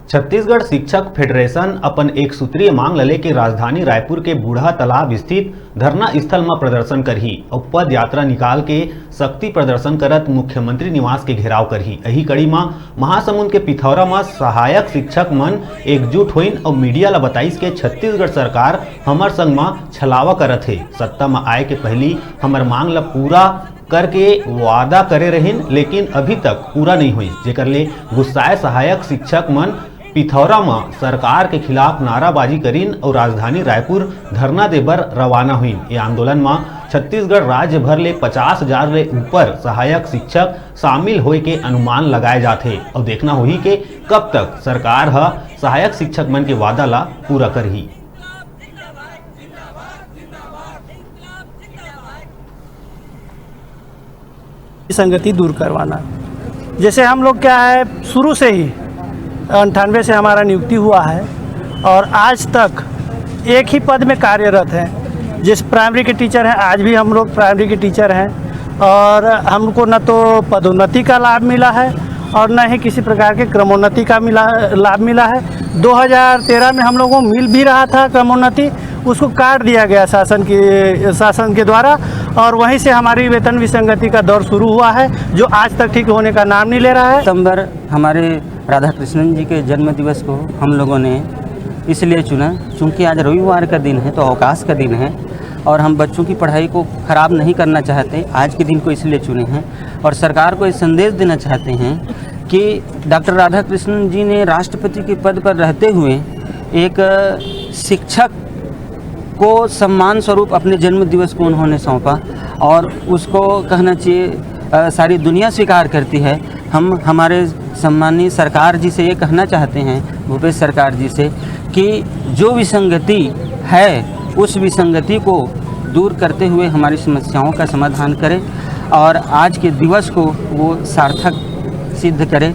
छत्तीसगढ़ शिक्षक फेडरेशन अपन एक सूत्रीय मांग लले के राजधानी रायपुर के बूढ़ा तालाब स्थित धरना स्थल में प्रदर्शन करही और पद यात्रा निकाल के शक्ति प्रदर्शन करत मुख्यमंत्री निवास के घेराव करही। यही कड़ी में महासमुंद के पिथौरा में सहायक शिक्षक मन एकजुट होइन और मीडिया ला बताइस के छत्तीसगढ़ सरकार हमर संग में छलावा करत है। सत्ता में आए के पहली हमर मांग ला पूरा करके वादा करे रहिन, लेकिन अभी तक पूरा नहीं हुई, जेकर ले गुस्साए सहायक शिक्षक मन पिथौरा में सरकार के खिलाफ नाराबाजी करीन और राजधानी रायपुर धरना देबर रवाना हुईन। ये आंदोलन में छत्तीसगढ़ राज्य भर ले 50,000 ले ऊपर सहायक शिक्षक शामिल होए के अनुमान लगाए जाते और देखना हुई कि कब तक सरकार सहायक शिक्षक मन के वादा ला पूरा करही। संगति दूर करवाना, जैसे हम लोग क्या है शुरू से ही 98 से हमारा नियुक्ति हुआ है और आज तक एक ही पद में कार्यरत हैं। जिस प्राइमरी के टीचर हैं, आज भी हम लोग प्राइमरी के टीचर हैं और हमको न तो पदोन्नति का लाभ मिला है और न ही किसी प्रकार के क्रमोन्नति का लाभ मिला है। 2013 में हम लोगों को मिल भी रहा था क्रमोन्नति, उसको काट दिया गया शासन के द्वारा और वहीं से हमारी वेतन विसंगति का दौर शुरू हुआ है, जो आज तक ठीक होने का नाम नहीं ले रहा है। सितंबर हमारे राधा कृष्णन जी के जन्म दिवस को हम लोगों ने इसलिए चुना क्योंकि आज रविवार का दिन है, तो अवकाश का दिन है और हम बच्चों की पढ़ाई को ख़राब नहीं करना चाहते। आज के दिन को इसलिए चुने हैं और सरकार को ये संदेश देना चाहते हैं कि डॉक्टर राधा कृष्णन जी ने राष्ट्रपति के पद पर रहते हुए एक शिक्षक को सम्मान स्वरूप अपने जन्म दिवस को उन्होंने सौंपा और उसको कहना चाहिए सारी दुनिया स्वीकार करती है। हम हमारे सम्मानीय सरकार जी से ये कहना चाहते हैं, भूपेश सरकार जी से, कि जो विसंगति है उस विसंगति को दूर करते हुए हमारी समस्याओं का समाधान करें और आज के दिवस को वो सार्थक सिद्ध करें।